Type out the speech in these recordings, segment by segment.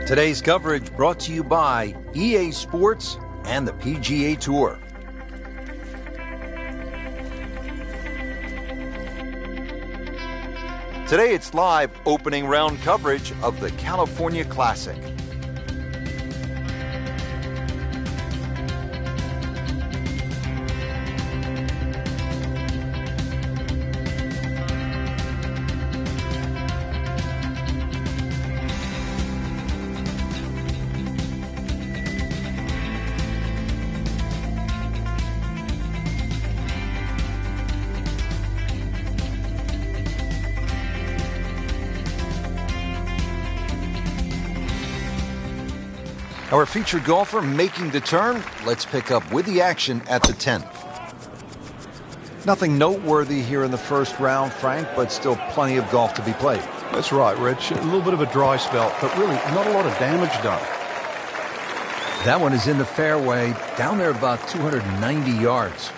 Today's coverage brought to you by EA Sports and the PGA Tour. Today it's live opening round coverage of the California Classic. Our featured golfer making the turn. Let's pick up with the action at the 10th. Nothing noteworthy here in the first round, Frank, but still plenty of golf to be played. That's right, Rich. A little bit of a dry spell, but really not a lot of damage done. That one is in the fairway, down there about 290 yards.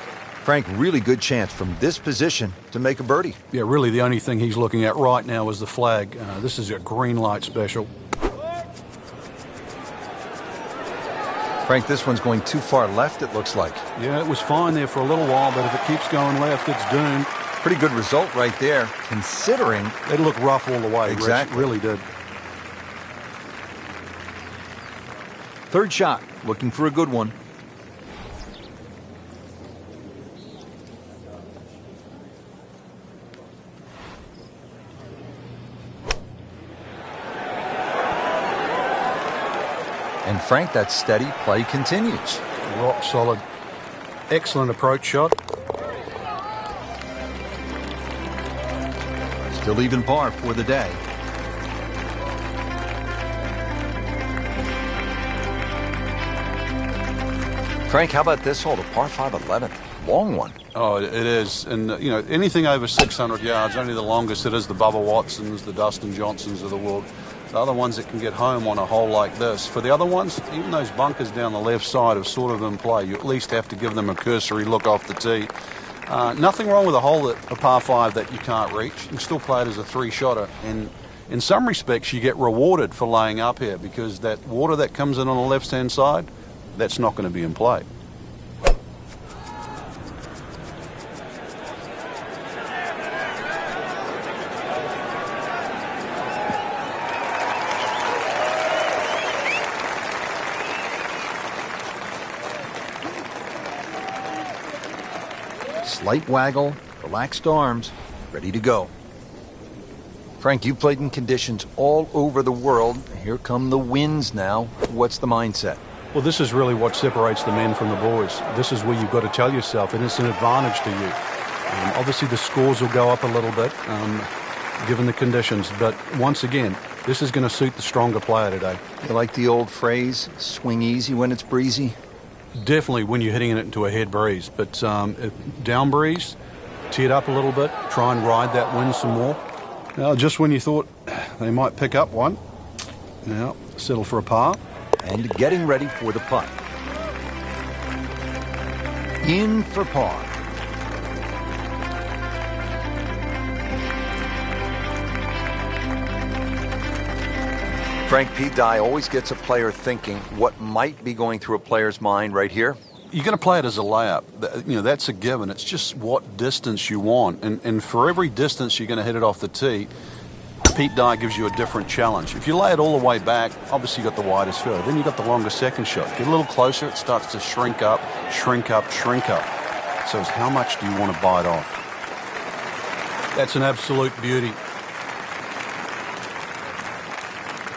Frank, really good chance from this position to make a birdie. Yeah, really the only thing he's looking at right now is the flag. This is a green light special. Frank, this one's going too far left, it looks like. Yeah, it was fine there for a little while, but if it keeps going left, it's doomed. Pretty good result right there, considering... It looked rough all the way. Exactly. Rich, really did. Third shot, looking for a good one. And Frank, that steady play continues. Rock solid. Excellent approach shot. Still even par for the day. Frank, how about this hole, the par 5 11th? Long one. Oh, it is. And, you know, anything over 600 yards, only the longest it is the Bubba Watsons, the Dustin Johnsons of the world. The other ones that can get home on a hole like this. For the other ones, even those bunkers down the left side are sort of in play. You at least have to give them a cursory look off the tee. Nothing wrong with a hole, a par 5 that you can't reach. You can still play it as a 3-shotter. And in some respects, you get rewarded for laying up here because that water that comes in on the left-hand side, that's not going to be in play. Slight waggle, relaxed arms, ready to go. Frank, you've played in conditions all over the world. Here come the winds now. What's the mindset? Well, this is really what separates the men from the boys. This is where you've got to tell yourself, and it's an advantage to you. Obviously, the scores will go up a little bit, given the conditions. But once again, this is going to suit the stronger player today. You like the old phrase, swing easy when it's breezy? Definitely when you're hitting it into a head breeze. But down breeze, tee it up a little bit, try and ride that wind some more. Now, just when you thought they might pick up one, now settle for a par. And getting ready for the putt. In for par. Frank, Pete Dye always gets a player thinking what might be going through a player's mind right here. You're going to play it as a layup. You know, that's a given. It's just what distance you want. And for every distance you're going to hit it off the tee, Pete Dye gives you a different challenge. If you lay it all the way back, obviously you've got the widest field. Then you've got the longest second shot. Get a little closer, it starts to shrink up, shrink up, shrink up. So it's how much do you want to bite off? That's an absolute beauty.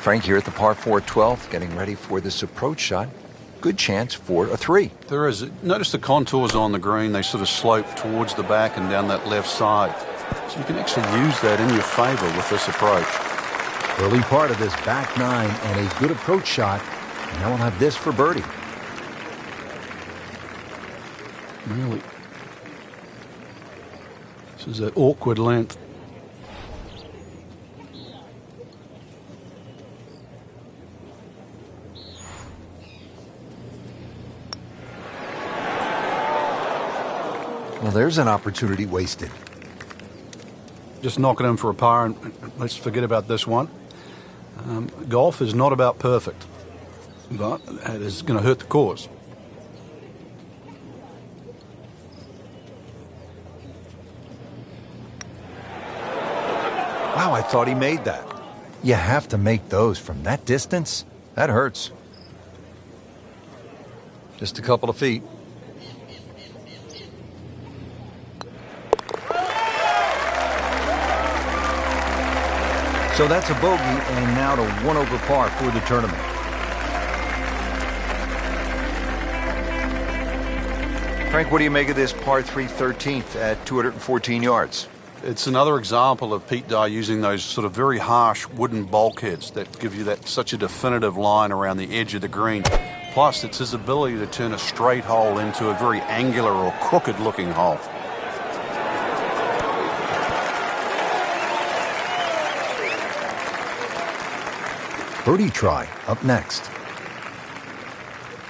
Frank here at the par 4 12th, getting ready for this approach shot. Good chance for a 3. There is. Notice the contours on the green. They sort of slope towards the back and down that left side. So you can actually use that in your favor with this approach. Early part of this back 9 and a good approach shot. Now we'll have this for birdie. Really. This is an awkward length. Well, there's an opportunity wasted. just knock it in for a par and let's forget about this one. Golf is not about perfect, but it is going to hurt the cause. Wow, I thought he made that. You have to make those from that distance? That hurts. Just a couple of feet. So that's a bogey, and now to 1 over par for the tournament. Frank, what do you make of this par 3 13th at 214 yards? It's another example of Pete Dye using those sort of very harsh wooden bulkheads that give you that such a definitive line around the edge of the green. Plus, it's his ability to turn a straight hole into a very angular or crooked-looking hole. Birdie try up next.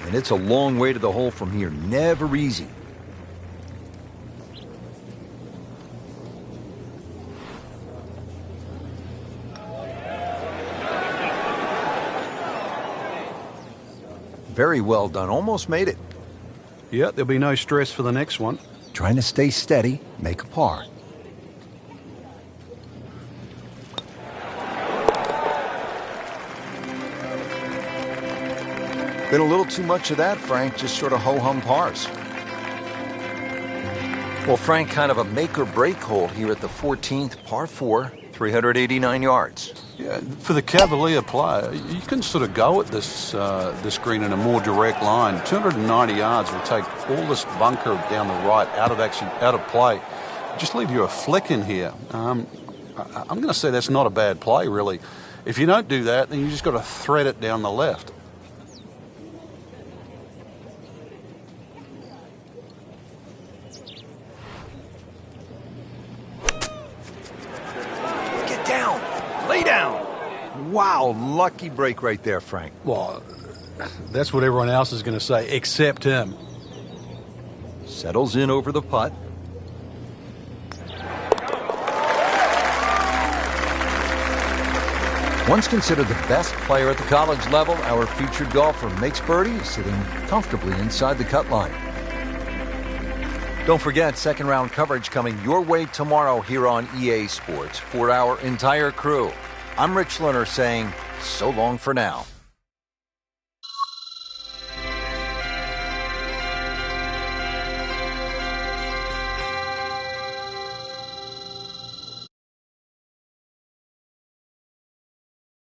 And it's a long way to the hole from here. Never easy. Very well done. Almost made it. Yeah, there'll be no stress for the next one. Trying to stay steady, make a par. Been a little too much of that, Frank. Just sort of ho-hum pars. Well, Frank, kind of a make-or-break hole here at the 14th, par 4, 389 yards. Yeah, for the Cavalier player, you can sort of go at this this green in a more direct line. 290 yards will take all this bunker down the right out of play. Just leave you a flick in here. I'm going to say that's not a bad play, really. If you don't do that, then you just got to thread it down the left. Lay down. Wow, lucky break right there, Frank. Well, that's what everyone else is going to say, except him. Settles in over the putt. Once considered the best player at the college level, our featured golfer makes birdie, sitting comfortably inside the cut line. Don't forget, second round coverage coming your way tomorrow here on EA Sports for our entire crew. I'm Rich Lerner saying so long for now.